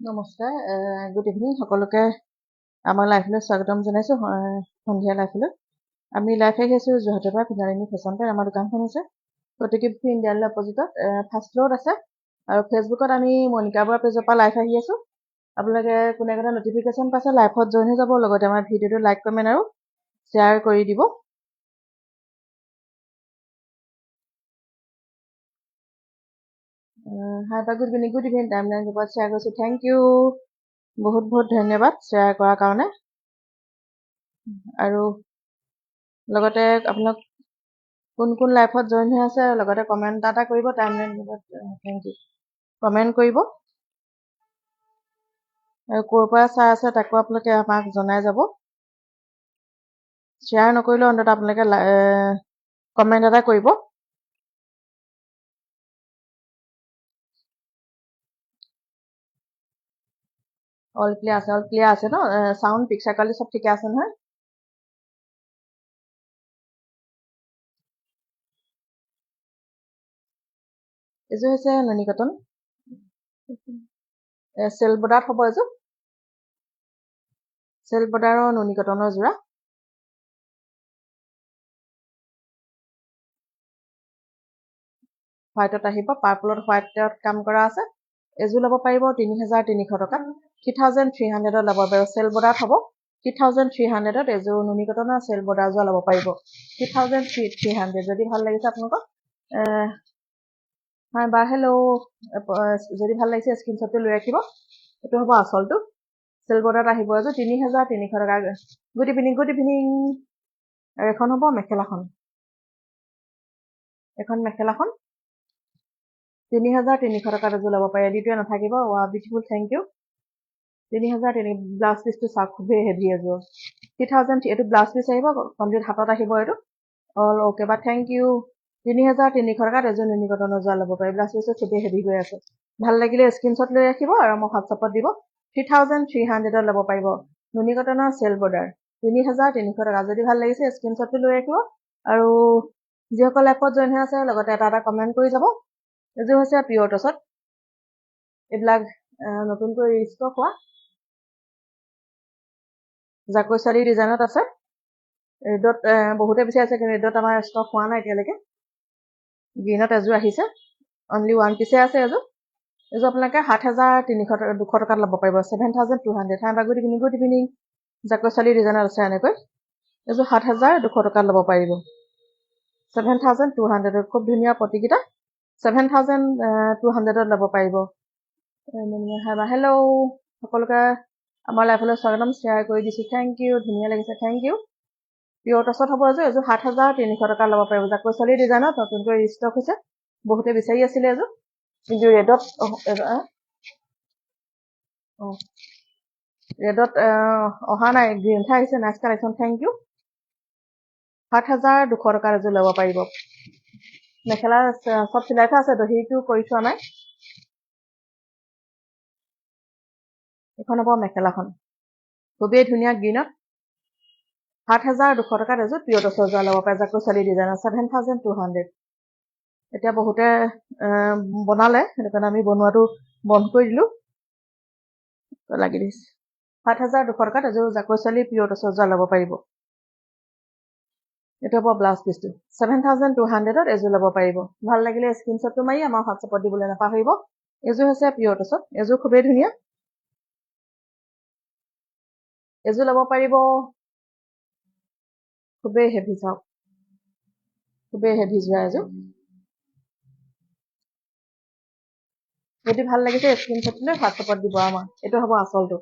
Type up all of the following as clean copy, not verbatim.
নমস্কাৰ good evening সকলোকে আমাৰ লাইফলৈ স্বাগতম জনাইছোঁ সন্ধিয়া লাইফলৈ আমি লাইফ আহি আছোঁ যোৰহাটৰ পৰা পিনাৰায়ণী ফেশ্বন পাই আমাৰ দোকানখন হৈছে প্ৰতিকি ইণ্ডিয়ানলৈ অপজিটত ফাৰ্ষ্ট ফ্ল'ৰত আছে আৰু ফেচবুকত আমি মনিকা বৰা পেজৰ পৰা লাইফ আহি আছোঁ আপোনালোকে কোনে কোনে নটিফিকেশ্যন পাইছে লাইফত জইন হৈ যাব লগতে আমাৰ ভিডিঅ'টো লাইক কমেণ্ট আৰু শ্বেয়াৰ কৰি দিব হাই বা গুড ইভিনিং টাইম লাইন গ্ৰুপত শ্বেয়াৰ কৰিছোঁ থেংক ইউ বহুত বহুত ধন্যবাদ শ্বেয়াৰ কৰাৰ কাৰণে আৰু লগতে আপোনাক কোন কোন লাইফত জইন হৈ আছে লগতে কমেণ্ট এটা কৰিব টাইম লাইন গ্ৰুপত থেংক ইউ কমেণ্ট কৰিব আৰু ক'ৰ পৰা চাই আছে তাকো আপোনালোকে আমাক জনাই যাব শ্বেয়াৰ নকৰিলেও অন্ততঃ আপোনালোকে কমেণ্ট এটা কৰিব অল ক্লিয়াৰ আছে ন চাউণ্ড পিকচাৰ কোৱালিটি চব ঠিকে আছে নহয় এইযোৰ হৈছে নুনি কটন চেল বৰ্ডাৰত হ'ব এইযোৰ চেল বৰ্ডাৰৰ নুনি কটনৰ যোৰা হোৱাইটত আহিব পাৰ্পলত হোৱাইটত কাম কৰা আছে এযোৰ ল'ব পাৰিব ৩,৩০০ টকাত 3,300ত ল'ব পাৰিব চেল বৰ্ডাৰত হ'ব 3,300ত এযোৰ নুনি কটনৰ চেল বৰ্ডাৰ যোৰা ল'ব পাৰিব 3,300 যদি ভাল লাগিছে আপোনালোকক হাই বা হেল্ল' যদি ভাল লাগিছে স্ক্ৰীনশ্বটটো লৈ ৰাখিব এইটো হ'ব আচলটো চেল বৰ্ডাৰত আহিব এযোৰ 3,300 টকা গুড ইভিনিং আৰু এখন হ'ব মেখেলাখন এখন মেখেলাখন 3,300 টকাত এযোৰ ল'ব পাৰে এডিটোৱে নাথাকিব বিউটিফুল থেংক ইউ 3,300 ব্লাউজ পিচটো চাওক খুবেই হেভি এযোৰ 3,000 এইটো ব্লাউজ পিচ আহিব কমপ্লিট হাতত আহিব এইটো অল অ'কে বা থেংক ইউ 3,300 টকাত এযোৰ নুনি কটনৰ যোৰা ল'ব পাৰে ব্লাউজ পিচটো খুবেই হেভি হৈ আছে ভাল লাগিলে স্ক্ৰীনশ্বট লৈ ৰাখিব আৰু মোক হোৱাটছআপত দিব 3,300ত ল'ব পাৰিব নুনি কটনৰ চেল বৰ্ডাৰ 3,300 টকা যদি ভাল লাগিছে স্ক্ৰীনশ্বটটো লৈ ৰাখিব আৰু যিসকল এপত জইন হৈ আছে লগতে এটা কমেণ্ট কৰি যাব এযোৰ হৈছে পিয়ৰ টচত এইবিলাক নতুনকৈ ৰিষ্টক হোৱা জাকৈচালি ডিজাইনত আছে ৰেডত বহুতে বিচাৰিছে কিন্তু ৰেডত আমাৰ ষ্টক হোৱা নাই এতিয়ালৈকে গ্ৰীণত এযোৰ আহিছে অনলি ওৱান পিচে আছে এযোৰ আপোনালোকে 7,200 টকাত ল'ব পাৰিব 7,200 হাই বা গুড ইভিনিং জাকৈচালি ডিজাইনত আছে এনেকৈ এযোৰ 7,200 টকাত ল'ব পাৰিব 7,200 খুব ধুনীয়া প্ৰতিকেইটা 7,200ত ল'ব পাৰিব হেল্ল' সকলোকে আমাৰ লাইফলৈ স্বাগতম শ্বেয়াৰ কৰি দিছোঁ থেংক ইউ ধুনীয়া লাগিছে থেংক ইউ পিয়ৰ টচত হ'ব এযোৰ 7,300 টকা ল'ব পাৰিব জাকৈচালি ডিজাইনত নতুনকৈ ৰিষ্টক হৈছে বহুতে বিচাৰি আছিলে এযোৰ কিন্তু ৰেডত অহা নাই গ্ৰীণহে আহিছে নাইচ কালেকশ্যন থেংক ইউ 7,200 টকাৰ এযোৰ ল'ব পাৰিব মেখেলা চব চিলাই থোৱা আছে দহিটো কৰি থোৱা নাই এখন হ'ব মেখেলাখন খুবেই ধুনীয়া গ্ৰীণত 7,200 টকাত এযোৰ পিয়ৰ টচৰ যোৰা ল'ব পাৰে জাকৈচালি ডিজাইনত 7,200 এতিয়া বহুতে বনালে সেইটো কাৰণে আমি বনোৱাটো বন্ধ কৰি দিলোঁ লাগি দিছে 7,200 টকাত এযোৰ জাকৈচালি পিয়ৰ টচৰ যোৰা ল'ব পাৰিব এইটো হ'ব ব্লাউজ পিচটো 7,200ত এযোৰ ল'ব পাৰিব ভাল লাগিলে স্ক্ৰীনশ্বটটো মাৰি আমাৰ হোৱাটছআপত দিবলৈ নাপাহৰিব এযোৰ হৈছে পিয়ৰ টচত এযোৰ খুবেই ধুনীয়া এযোৰ ল'ব পাৰিব খুবেই হেভি চাওক খুবেই হেভি যোৰা এযোৰ যদি ভাল লাগিছে স্ক্ৰীনশ্বট লৈ হোৱাটছআপত দিব আমাৰ এইটো হ'ব আচলটো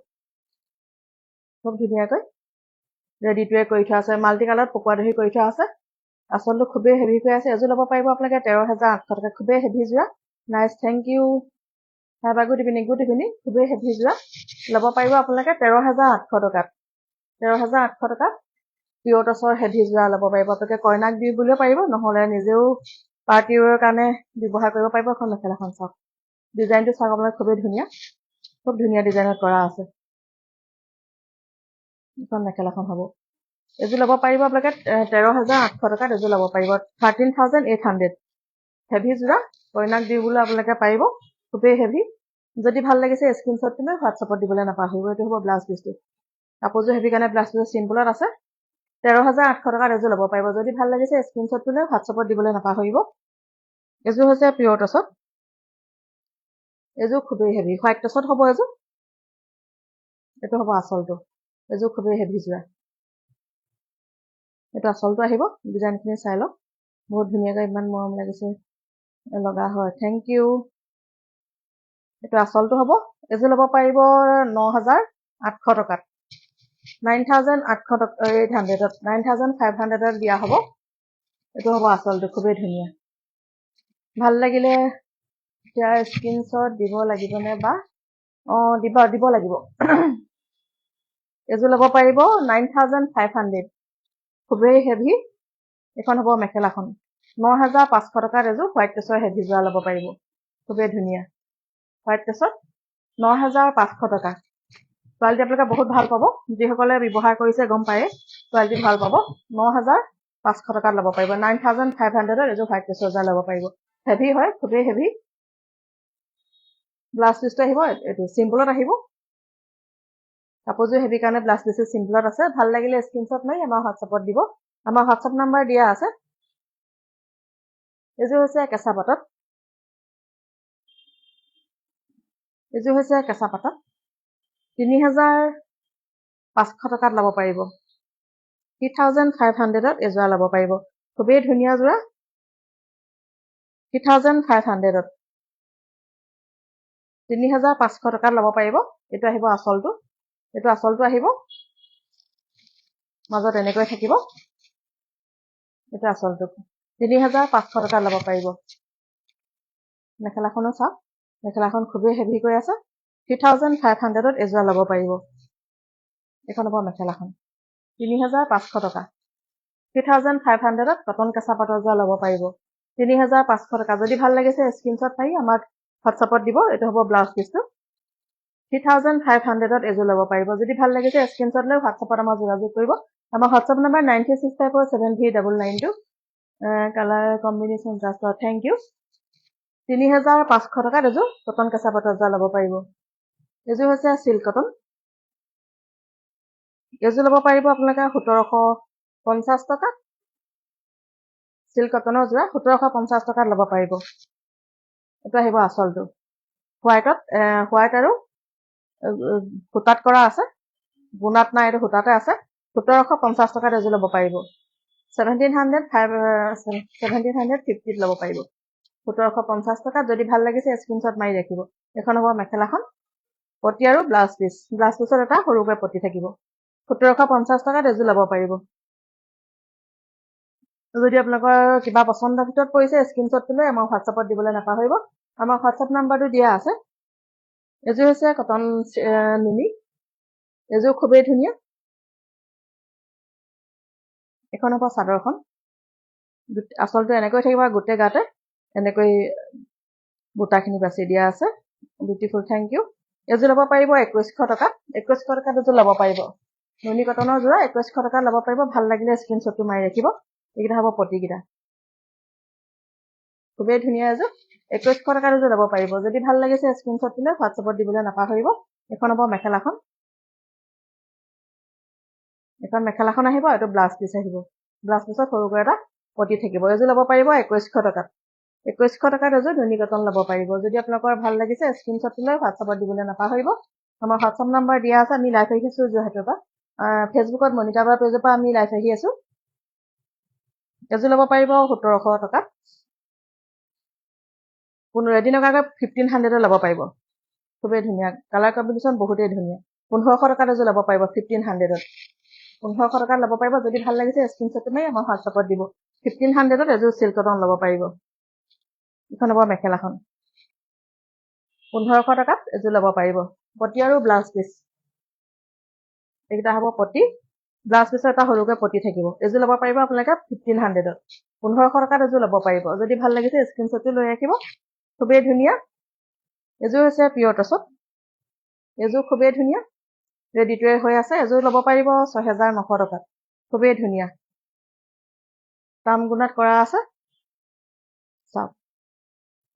খুব ধুনীয়াকৈ ৰেডিটোৱে কৰি থোৱা আছে মাল্টি কালাৰত পকোৱা দহি কৰি থোৱা আছে আচলটো খুবেই হেভি হৈ আছে এযোৰ ল'ব পাৰিব আপোনালোকে 13,800 টকা খুবেই হেভি যোৰা নাইচ থেংক ইউ হাই বা গুড ইভিনিং খুবেই হেভি যোৰা ল'ব পাৰিব আপোনালোকে 13,800 টকাত 13,800 টকা পিয়ৰ টচৰ হেভি যোৰা ল'ব পাৰিব আপোনালোকে কইনাক দি বুলিও পাৰিব নহ'লে নিজেও পাৰ্টি ৱেৰৰ কাৰণে ব্যৱহাৰ কৰিব পাৰিব এখন মেখেলাখন চাওক ডিজাইনটো চাওক আপোনালোকে খুবেই ধুনীয়া খুব ধুনীয়া ডিজাইনত কৰা আছে এখন মেখেলাখন হ'ব এযোৰ ল'ব পাৰিব আপোনালোকে 13,800 টকাত এযোৰ ল'ব পাৰিব 13,800 হেভি যোৰা কইনাক দি বোলে আপোনালোকে পাৰিব খুবেই হেভি যদি ভাল লাগিছে স্ক্ৰীনশ্বট লৈ হোৱাটছআপত দিবলৈ নাপাহৰিব এইটো হ'ব ব্লাউজ পিচটো কাপোৰযোৰ হেভি কাৰণে ব্লাউজ পিচ চিম্পলত আছে 13,800 টকাত এযোৰ ল'ব পাৰিব যদি ভাল লাগিছে স্ক্ৰীনশ্বট লৈ হোৱাটছআপত দিবলৈ নাপাহৰিব এযোৰ হৈছে পিয়ৰ টছত এযোৰ খুবেই হেভি হোৱাইট টছত হ'ব এযোৰ এইটো হ'ব আচলটো এযোৰ খুবেই হেভি যোৰা এইটো আচলটো আহিব ডিজাইনখিনি চাই লওক বহুত ধুনীয়াকৈ ইমান মৰম লাগিছে লগা হয় থেংক ইউ এইটো আচলটো হ'ব এযোৰ ল'ব পাৰিব 9,800 টকাত 9,800 9,500 দিয়া হ'ব এইটো হ'ব আচলটো খুবেই ধুনীয়া ভাল লাগিলে এতিয়া স্ক্ৰীনশ্বট দিব লাগিবনে বা দিব লাগিব এযোৰ ল'ব পাৰিব 9,500 খুবেই হেভি এখন হ'ব মেখেলাখন 9,500 টকাত এযোৰ হোৱাইট টচৰ হেভি যোৰা ল'ব পাৰিব খুবেই ধুনীয়া হোৱাইট টচত 9,500 টকা কোৱালিটি আপোনালোকে বহুত ভাল পাব যিসকলে ব্যৱহাৰ কৰিছে গম পায় কোৱালিটি ভাল পাব 9,500 টকাত ল'ব পাৰিব 9,500 এযোৰ হোৱাইট টচৰ যোৰা ল'ব পাৰিব হেভি হয় খুবেই হেভি ব্লাউজ পিচটো আহিব এইটো চিম্পলত আহিব কাপোৰযোৰ হেভি কাৰণে ব্লাউজ পিচটো চিম্পলত আছে ভাল লাগিলে স্ক্ৰীনশ্বট মাৰি আমাৰ হোৱাটছআপত দিব আমাৰ হোৱাটছআপ নাম্বাৰ দিয়া আছে এযোৰ হৈছে কেঁচা পাটত 3,500 টকাত ল'ব পাৰিব 3,500ত এযোৰা ল'ব পাৰিব খুবেই ধুনীয়া যোৰা 3,500ত 3,500 টকাত ল'ব পাৰিব এইটো আহিব আচলটো এইটো আচলটো আহিব মাজত এনেকৈ থাকিব এইটো আচলটো 3,500 টকাত ল'ব পাৰিব মেখেলাখনো চাওক মেখেলাখন খুবেই হেভি কৰি আছে 3,500ত এযোৰা ল'ব পাৰিব এখন হ'ব মেখেলাখন 3,500 টকা 3,500ত কটন কেঁচা পাটৰ যোৰা ল'ব পাৰিব 3,500 টকা যদি ভাল লাগিছে স্ক্ৰীনশ্বট পাৰি আমাক হোৱাটছআপত দিব এইটো হ'ব ব্লাউজ পিচটো 3,500ত এযোৰ ল'ব পাৰিব যদি ভাল লাগিছে স্ক্ৰীনশ্বট লৈ হোৱাটছআপত আমাক যোগাযোগ কৰিব আমাৰ WhatsApp number 9365473992 colour combination just thank you 3,500 টকাত এযোৰ কটন কেঁচা পাটৰ যোৰা ল'ব পাৰিব এযোৰ হৈছে চিল্ক কটন এযোৰ ল'ব পাৰিব আপোনালোকে 1,750 টকা চিল্ক কটনৰ যোৰা 1,750 টকাত ল'ব পাৰিব এইটো আহিব আচলটো হোৱাইট আৰু সূতাত কৰা আছে গুণাত নাই এইটো সূতাতে আছে 1,750 টকাত এযোৰ ল'ব পাৰিব 1,750ত ল'ব পাৰিব 1,750 টকাত যদি ভাল লাগিছে স্ক্ৰীনশ্বট মাৰি ৰাখিব এখন হ'ব মেখেলাখন পটি আৰু ব্লাউজ পিচত এটা সৰুকৈ পটি থাকিব 1,750 টকাত এযোৰ ল'ব পাৰিব যদি আপোনালোকৰ কিবা পচন্দৰ ভিতৰত পৰিছে স্ক্ৰীনশ্বটটো লৈ আমাৰ হোৱাটছআপত দিবলৈ নাপাহৰিব আমাৰ হোৱাটছআপ নাম্বাৰটো দিয়া আছে এযোৰ হৈছে কটন নুনি এযোৰ খুবেই ধুনীয়া এখন হ'ব চাদৰখন আচলতে এনেকৈ থাকিব গোটেই গাতে এনেকৈ বুটাখিনি বাছি দিয়া আছে বিউটিফুল থেংক ইউ এযোৰ ল'ব পাৰিব 2,100 টকাত 2,100 টকাত এযোৰ ল'ব পাৰিব নুনি কটনৰ যোৰা 2,100 টকাত ল'ব পাৰিব ভাল লাগিলে স্ক্ৰীনশ্বটটো মাৰি ৰাখিব এইকেইটা হ'ব পটিকেইটা খুবেই ধুনীয়া এযোৰ 2,100 টকাত এযোৰ ল'ব পাৰিব যদি ভাল লাগিছে স্ক্ৰীনশ্বট লৈ হোৱাটছআপত দিবলৈ নাপাহৰিব এখন হ'ব মেখেলাখন এখন মেখেলাখন আহিব এইটো ব্লাউজ পিচ আহিব ব্লাউজ পিচত সৰুকৈ এটা পটি থাকিব এযোৰ ল'ব পাৰিব 2,100 টকাত 2,100 টকাত এযোৰ নুনি কটন ল'ব পাৰিব যদি আপোনালোকৰ ভাল লাগিছে স্ক্ৰীনশ্বট লৈ হোৱাটছআপত দিবলৈ নাপাহৰিব আমাৰ হোৱাটছআপ নাম্বাৰ দিয়া আছে আমি লাইভ আহি আছো যোৰহাটৰ পৰা ফেচবুকত মনিকা বাৰ পেজৰ পৰা আমি লাইভ আহি আছো এযোৰ ল'ব পাৰিব 1,700 টকাত কোনো এদিন লগাকৈ 1,500 ল'ব পাৰিব খুবেই ধুনীয়া কালাৰ কম্বিনেশ্যন বহুতেই ধুনীয়া 1,500 টকাত এযোৰ ল'ব পাৰিব 1,500ত 1,500 টকাত ল'ব পাৰিব যদি ভাল লাগিছে স্ক্ৰীনশ্বট মাৰি আমাৰ হোৱাটছআপত দিব 1,500ত এযোৰ চিল্ক কটন ল'ব পাৰিব এখন হ'ব মেখেলাখন 1,500 টকাত এযোৰ ল'ব পাৰিব পটি আৰু ব্লাউজ পিচ এইকেইটা হ'ব পটি ব্লাউজ পিচৰ এটা সৰুকৈ পটি থাকিব এযোৰ ল'ব পাৰিব আপোনালোকে 1,500ত 1,500 টকাত এযোৰ ল'ব পাৰিব যদি ভাল লাগিছে স্ক্ৰীনশ্বটটো লৈ ৰাখিব খুবেই ধুনীয়া এযোৰ হৈছে পিয়ৰ টচত এযোৰ খুবেই ধুনীয়া ৰেডি টু ৱেৰ হৈ আছে এযোৰ ল'ব পাৰিব 6,900 টকাত খুবেই ধুনীয়া তাম গুণাত কৰা আছে চাওক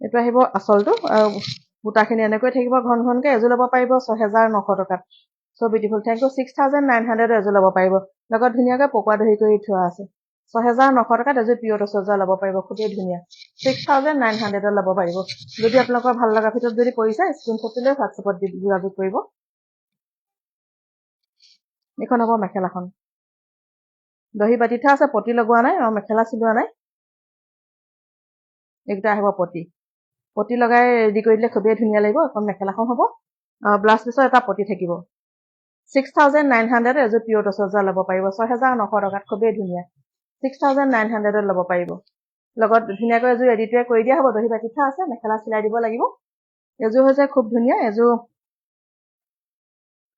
এইটো আহিব আচলটো আৰু বুটাখিনি এনেকৈ থাকিব ঘন ঘনকৈ এযোৰ ল'ব পাৰিব ৬,৯০০ টকাত চ' বিউটিফুল থেংক ইউ 6,900 এযোৰ ল'ব পাৰিব লগত ধুনীয়াকৈ পকোৱা দহি কৰি থোৱা আছে ৬,৯০০ টকাত এযোৰ পিয়ৰ টচৰ ল'ব পাৰিব খুবেই ধুনীয়া 6,900 ল'ব পাৰিব যদি আপোনালোকৰ ভাল লগা ভিতৰত যদি পৰিছে স্ক্ৰীনশ্বটটো লৈ হোৱাটছএপত যোগাযোগ কৰিব এইখন হ'ব মেখেলাখন দহি বাতি থোৱা আছে পতি লগোৱা নাই আৰু মেখেলা চিলোৱা নাই এইকেইটা আহিব পতি লগাই ৰেডি কৰি দিলে খুবেই ধুনীয়া লাগিব এখন মেখেলাখন হ'ব ব্লাউজ পিছৰ এটা পতি থাকিব 6,900 এযোৰ পিয়ৰ টচৰ ল'ব পাৰিব 6,900 টকাত খুবেই ধুনীয়া 6,900 ল'ব পাৰিব লগত ধুনীয়াকৈ এযোৰ ৰেডিটোৱে কৰি দিয়া হ'ব দহি বাতি থোৱা আছে মেখেলা চিলাই দিব লাগিব এযোৰ হৈছে খুব ধুনীয়া এযোৰ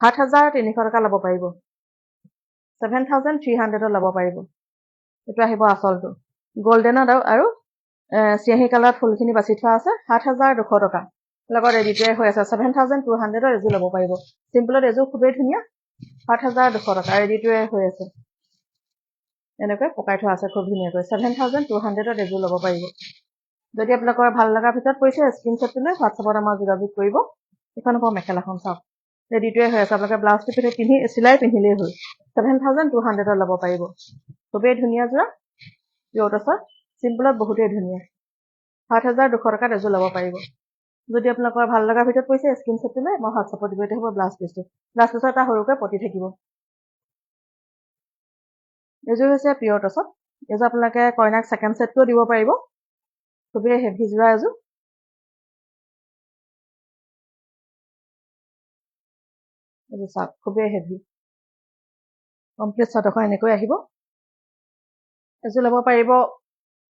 7,300 টকা ল'ব পাৰিব 7,300 ল'ব পাৰিব এইটো আহিব আচলটো গল্ডেনত আৰু চিয়াহী কালাৰত ফুলখিনি বাছি থোৱা আছে 7,200 টকা লগত ৰেডিটোৱে হৈ আছে 7,200 এযোৰ ল'ব পাৰিব চিম্পলত এযোৰ খুবেই ধুনীয়া 7,200 টকা ৰেডিটোৱে হৈ আছে এনেকৈ পকাই থোৱা আছে খুব ধুনীয়াকৈ 7,200 এযোৰ ল'ব পাৰিব যদি আপোনালোকৰ ভাল লগাৰ ভিতৰত পৰিছে স্ক্ৰীনশ্বটটো লৈ হোৱাটছএপত আমাৰ যোগাযোগ কৰিব এইখন হ'ব মেখেলাখন চাওক ৰেডিটোৱে হৈ আছে আপোনালোকে ব্লাউজটো পিন্ধি চিলাই পিন্ধিলেই হ'ল 7,200 ল'ব পাৰিব খুবেই ধুনীয়া যোৰা পিয়ৰ টচৰ চিম্পলত বহুতেই ধুনীয়া 7,200 টকাত এযোৰ ল'ব পাৰিব যদি আপোনালোকৰ ভাল লগাৰ ভিতৰত পৰিছে স্ক্ৰীনশ্বটটো লৈ মই হোৱাটছএপত দিব এইটো হ'ব ব্লাউজ পিছটো এটা সৰুকৈ পতি থাকিব এযোৰ হৈছে পিয়ৰ টচত এযোৰ আপোনালোকে কইনাক ছেকেণ্ড ছেটটোও দিব পাৰিব খুবেই হেভি যোৰা এযোৰ এযোৰ চাওক খুবেই হেভি কমপ্লিট চাদৰখন এনেকৈ আহিব এযোৰ ল'ব পাৰিব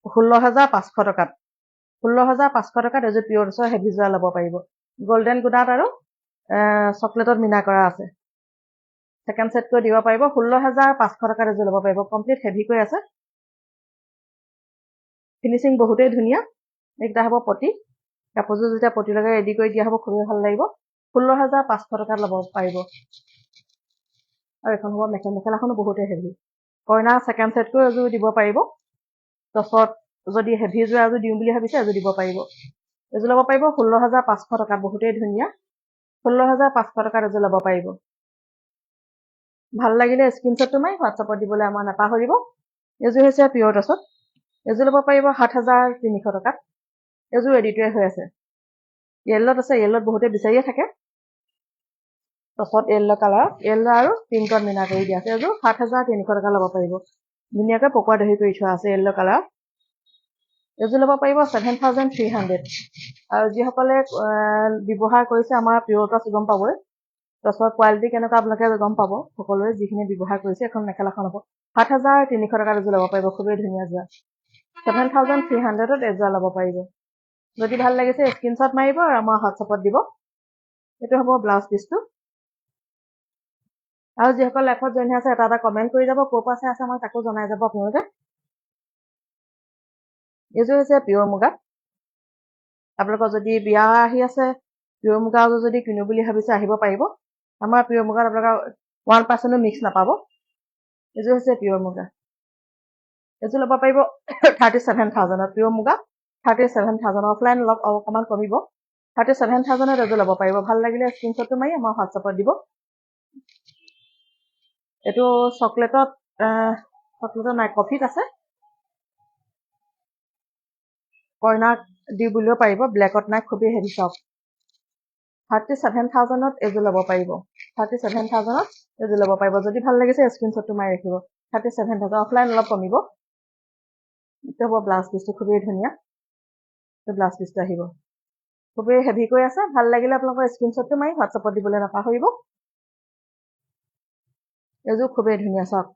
16,500 টকাত 16,500 টকাত এযোৰ পিয়ৰ টচৰ হেভি যোৰা ল'ব পাৰিব গল্ডেন গুডাত আৰু চকলেটত মিনা কৰা আছে ছেকেণ্ড ছেটকৈ দিব পাৰিব 16,500 টকাত এযোৰ ল'ব পাৰিব কমপ্লিট হেভিকৈ আছে ফিনিচিং বহুতেই ধুনীয়া এইকেইটা হ'ব পতি কাপোৰযোৰ যেতিয়া পতি লগাই ৰেডি কৰি দিয়া হ'ব খুবেই ভাল লাগিব 16,500 টকাত ল'ব পাৰিব আৰু এখন হ'ব মেখেলাখনো বহুতেই হেভি কইনা ছেকেণ্ড ছেটকৈ এযোৰ দিব পাৰিব টচত যদি হেভি যোৰা এযোৰ দিওঁ বুলি ভাবিছে এযোৰ দিব পাৰিব এযোৰ ল'ব পাৰিব 16,500 টকাত বহুতেই ধুনীয়া 16,500 টকাত এযোৰ ল'ব পাৰিব ভাল লাগিলে স্ক্ৰীনশ্বটটো মাৰি হোৱাটছএপত দিবলৈ আমাৰ নাপাহৰিব এযোৰ হৈছে পিয়ৰ টচত এযোৰ ল'ব পাৰিব 7,300 টকাত এযোৰ ৰেডিটোৱে হৈ আছে য়েল্লত আছে য়েল্লত বহুতে বিচাৰিয়ে থাকে টচত য়েল্লো কালাৰ য়েল্লো আৰু পিংকত মিনা কৰি দিয়া আছে এযোৰ 7,300 টকা ল'ব পাৰিব ধুনীয়াকৈ পকোৱা দহি কৰি থোৱা আছে য়েল্লো কালাৰ এযোৰ ল'ব পাৰিব 7,300 আৰু যিসকলে ব্যৱহাৰ কৰিছে আমাৰ পিয়ৰ টচ গম পাবই টচৰ কোৱালিটি কেনেকুৱা আপোনালোকে গম পাব সকলোৱে যিখিনি ব্যৱহাৰ কৰিছে এখন মেখেলাখন হ'ব 7,300 টকাত এযোৰ ল'ব পাৰিব খুবেই ধুনীয়া যোৰা 7,300ত এযোৰ ল'ব পাৰিব যদি ভাল লাগিছে স্ক্ৰীনশ্বট মাৰিব আৰু আমাৰ হোৱাটছএপত দিব এইটো হ'ব ব্লাউজ পিছটো আৰু যিসকল লাইভত জইন হৈ আছে এটা কমেণ্ট কৰি যাব ক'ৰ পৰা চাই আছে আমাক তাকো জনাই যাব আপোনালোকে এইযোৰ হৈছে পিয়ৰ মুগা আপোনালোকৰ যদি বিয়া আহি আছে পিয়ৰ মুগা যদি কিনো বুলি ভাবিছে আহিব পাৰিব আমাৰ পিয়ৰ মুগাত আপোনালোকৰ 1% মিক্স নাপাব এযোৰ হৈছে পিয়ৰ মুগা এযোৰ ল'ব পাৰিব 37,000ত পিয়ৰ মুগা 37,000 অফলাইন অলপ অকণমান কমিব 37,000ত এযোৰ ল'ব পাৰিব ভাল লাগিলে স্ক্ৰীনশ্বটটো মাৰি আমাৰ হোৱাটছএপত দিব এইটো চকলেটত নাই কফিত আছে কইনাক দি বুলিও পাৰিব ব্লেকত নাই খুবেই হেভি চাওক 37,000ত এযোৰ ল'ব পাৰিব 37,000ত এযোৰ ল'ব পাৰিব যদি ভাল লাগিছে স্ক্ৰীনশ্বটটো মাৰি ৰাখিব 37,000 অফলাইন অলপ কমিব এইটো হ'ব ব্লাউজ পিছটো খুবেই ধুনীয়া ব্লাউজ পিছটো আহিব খুবেই হেভিকৈ আছে ভাল লাগিলে আপোনালোকৰ স্ক্ৰীনশ্বটটো মাৰি হোৱাটছএপত দিবলৈ নাপাহৰিব এযোৰ খুবেই ধুনীয়া চাওক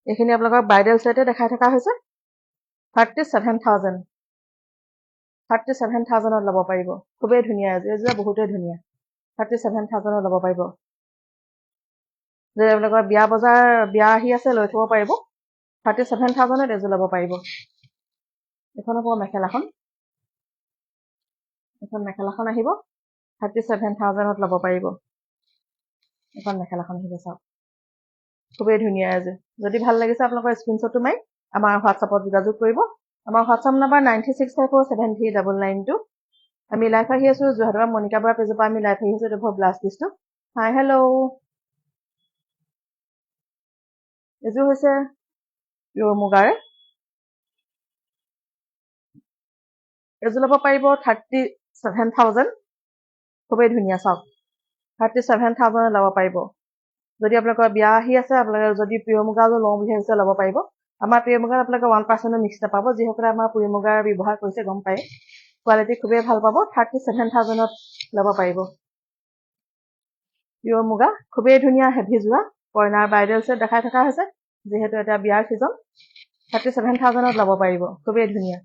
এইখিনি আপোনালোকক ব্ৰাইডেল ছেটে দেখাই থকা হৈছে 37,000ত ল'ব পাৰিব খুবেই ধুনীয়া এযোৰ বহুতেই ধুনীয়া 37,000ত ল'ব পাৰিব যদি আপোনালোকৰ বিয়া আহি আছে লৈ থ'ব পাৰিব 37,000ত এযোৰ ল'ব পাৰিব এখন হ'ব মেখেলাখন এখন মেখেলাখন আহিব 37,000ত ল'ব পাৰিব এখন মেখেলাখন আহিব চাওক খুবেই ধুনীয়া এযোৰ যদি ভাল লাগিছে আপোনালোকৰ স্ক্ৰীনশ্বটটো মাৰি আমাৰ হোৱাটছএপত যোগাযোগ কৰিব আমাৰ হোৱাটছএপ নম্বৰ 9654739992 আমি লাইভ আহি আছো যোৰহাটৰ মনিকা বৰা পেজৰ পৰা আমি লাইভ আহি আছো এইটো ব্লাউজ পিচটো হাই হেল্ল' এইযোৰ হৈছে পিয়ৰ মুগাৰে এইযোৰ ল'ব পাৰিব 37,000 খুবেই ধুনীয়া চাওক 37,000 ল'ব পাৰিব যদি আপোনালোকৰ বিয়া আহি আছে আপোনালোকে যদি পিয়ৰ মুগাযোৰ লওঁ বুলি ভাবিছে ল'ব পাৰিব আমাৰ পিয়ৰ মুগাত আপোনালোকে 1% মিক্স নাপাব যিসকলে আমাৰ পিয়ৰ মুগাৰ ব্যৱহাৰ কৰিছে গম পায় কোৱালিটি খুবেই ভাল পাব 37,000 ল'ব পাৰিব পিয়ৰ মুগা খুবেই ধুনীয়া হেভি যোৰা কইনাৰ ব্ৰাইডেল ছেট দেখাই থকা হৈছে যিহেতু এটা বিয়াৰ ছিজন 37,000 ল'ব পাৰিব খুবেই ধুনীয়া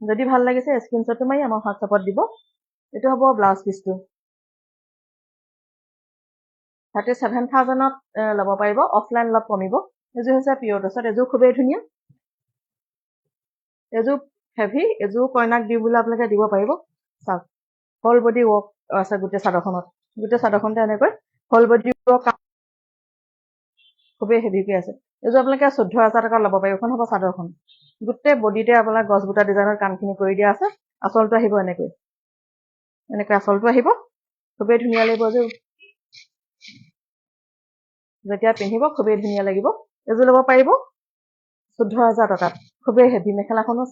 যদি ভাল লাগিছে স্ক্ৰীনশ্বটটো মাৰি আমাৰ হোৱাটছএপত দিব এইটো হ'ব ব্লাউজ পিচটো 37,000 ল'ব পাৰিব অফলাইন অলপ কমিব এইযোৰ হৈছে পিয়ৰ টচত এযোৰ খুবেই ধুনীয়া এযোৰ হেভি এযোৰ কইনাক দিওঁ বুলি আপোনালোকে দিব পাৰিব চাওক হল বডি ৱৰ্ক আছে গোটেই চাদৰখনতে এনেকৈ হল বডি ৱৰ্ক খুবেই হেভিকৈ আছে এইযোৰ আপোনালোকে 14,000 টকা ল'ব পাৰিব এখন হ'ব চাদৰখন গোটেই বডিতে আপোনাৰ গছ বুটা ডিজাইনৰ কামখিনি কৰি দিয়া আছে আচলটো আহিব এনেকৈ আচলটো আহিব খুবেই ধুনীয়া লাগিব এযোৰ যেতিয়া পিন্ধিব খুবেই ধুনীয়া লাগিব এযোৰ ল'ব পাৰিব 14,000 টকাত খুবেই হেভি মেখেলাখনো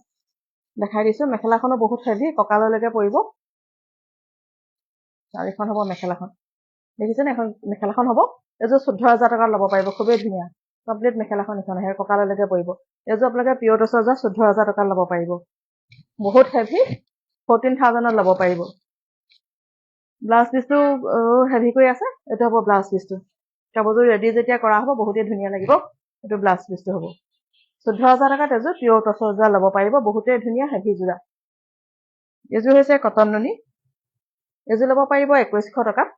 দেখাই দিছো মেখেলাখনো বহুত হেভি কঁকাললৈকে পৰিব আৰু এখন হ'ব মেখেলাখন দেখিছেনে এখন মেখেলাখন হ'ব এযোৰ 14,000 টকাত ল'ব পাৰিব খুবেই ধুনীয়া কমপ্লিট মেখেলাখন এখন আহে কঁকাললৈকে পৰিব এযোৰ আপোনালোকে পিয়ৰ টচৰ যোৱা 14,000 টকাত ল'ব পাৰিব বহুত হেভি 14,000 ল'ব পাৰিব ব্লাউজ পিচটো হেভি কৰি আছে এইটো হ'ব ব্লাউজ পিচটো কাপোৰযোৰ ৰেডি যেতিয়া কৰা হ'ব বহুতেই ধুনীয়া লাগিব এইটো ব্লাউজ পিচটো হ'ব 14,000 টকাত এযোৰ পিয়ৰ টচৰ যোৰা ল'ব পাৰিব বহুতেই ধুনীয়া হেভি যোৰা এযোৰ হৈছে কটন নুনি এযোৰ ল'ব পাৰিব 2100 টকাত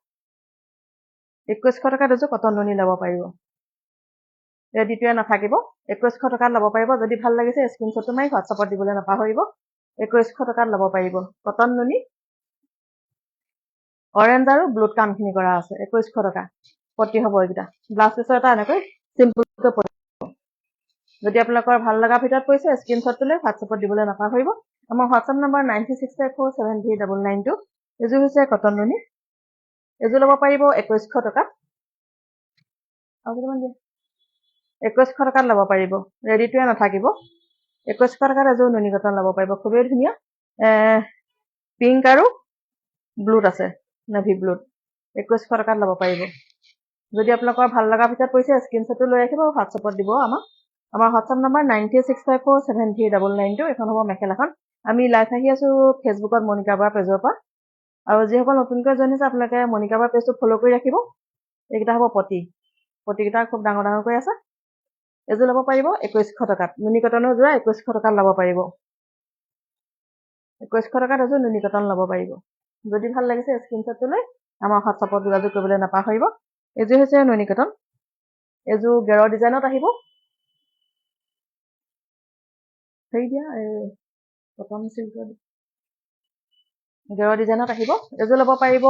2100 টকাত এযোৰ কটন নুনি ল'ব পাৰিব ৰেডিটোৱে নাথাকিব 2100 টকাত ল'ব পাৰিব যদি ভাল লাগিছে স্ক্ৰীনশ্বটটো মাৰি হোৱাটছএপত দিবলৈ নাপাহৰিব 2100 টকাত ল'ব পাৰিব কটন নুনি অৰেঞ্জ আৰু ব্লুত কামখিনি কৰা আছে 2100 টকা পটি হ'ব এইকেইটা ব্লাউজ পিচৰ এটা এনেকৈ চিম্পুলকৈ পটি যদি আপোনালোকৰ ভাল লগা ভিতৰত পৰিছে স্ক্ৰীনশ্বটটো লৈ হোৱাটছএপত দিবলৈ নাপাহৰিব আমাৰ হোৱাটছএপ নম্বৰ 9684739992 এযোৰ হৈছে কটন নুনি এযোৰ ল'ব পাৰিব 2100 টকাত 2100 টকাত ল'ব পাৰিব ৰেডিটোৱে নাথাকিব 2100 টকাত এযোৰ নুনি কটন ল'ব পাৰিব খুবেই ধুনীয়া পিংক আৰু ব্লুত আছে নেভি ব্লুত 2100 টকাত ল'ব পাৰিব যদি আপোনালোকৰ ভাল লগা ভিতৰত পৰিছে স্ক্ৰীনশ্বটটো লৈ ৰাখিব হোৱাটছএপত দিব আমাৰ হোৱাটছএপ নম্বৰ 9684739992 এখন হ'ব মেখেলাখন আমি লাইভ আহি আছো ফেচবুকত মনিকা বৰা পেজৰ পৰা আৰু যিসকল নতুনকৈ জইন হৈছে আপোনালোকে মনিকা বৰা পেজটো ফ'ল' কৰি ৰাখিব এইকেইটা হ'ব পটিকেইটা খুব ডাঙৰ ডাঙৰকৈ আছে এযোৰ ল'ব পাৰিব 2100 টকাত নুনি কটনৰ যোৰা 2100 টকাত ল'ব পাৰিব 2100 টকাত এযোৰ নুনি কটন ল'ব পাৰিব যদি ভাল লাগিছে স্ক্ৰীনশ্বটটো লৈ আমাৰ হোৱাটছএপত যোগাযোগ কৰিবলৈ নাপাহৰিব এযোৰ হৈছে নুনি কটন এযোৰ গেৰৰ ডিজাইনত আহিব হেৰি দিয়া কটন চিল্কৰ গেৰৰ ডিজাইনত আহিব এযোৰ ল'ব পাৰিব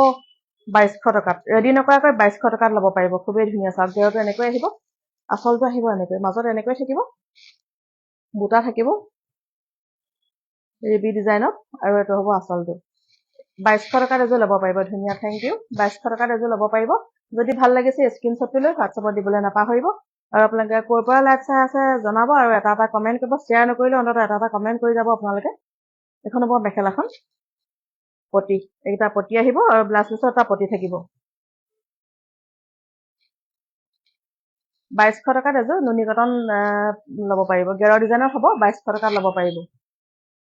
2200 টকাত ৰেডি নকৰাকৈ 2200 টকাত ল'ব পাৰিব খুবেই ধুনীয়া চাওক গেৰটো এনেকৈ আহিব আচলটো আহিব এনেকৈ মাজত এনেকৈ থাকিব বুটা থাকিব ৰেবি ডিজাইনত আৰু এইটো হ'ব আচলটো 2200 টকাত এযোৰ ল'ব পাৰিব ধুনীয়া থেংক ইউ 2200 টকাত এযোৰ ল'ব পাৰিব যদি ভাল লাগিছে স্ক্ৰীনশ্বটটো লৈ হোৱাটছএপত দিবলৈ নাপাহৰিব আৰু আপোনালোকে ক'ৰ পৰা লাইভ চাই আছে জনাব আৰু এটা কমেণ্ট কৰিব শ্বেয়াৰ নকৰিলে অন্ততঃ এটা কমেণ্ট কৰি যাব আপোনালোকে এখন হ'ব মেখেলাখন পটি এইকেইটা পটি আহিব আৰু ব্লাউজ পিছত এটা পটি থাকিব 2200 টকাত এযোৰ নুনি কটন ল'ব পাৰিব গেৰৰ ডিজাইনত হ'ব 2200 টকাত ল'ব পাৰিব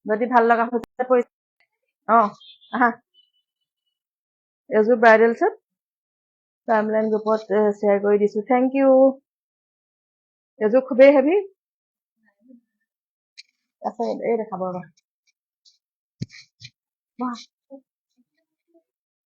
যদি ভাল লগা হৈছে পৰিছে আহা এযোৰ ব্ৰাইডেল ছেট টাইমলাইন গ্ৰুপত শ্বেয়াৰ কৰি দিছো থেংক ইউ এযোৰ খুবেই হেভি আছে এই দেখাব ৰ'বা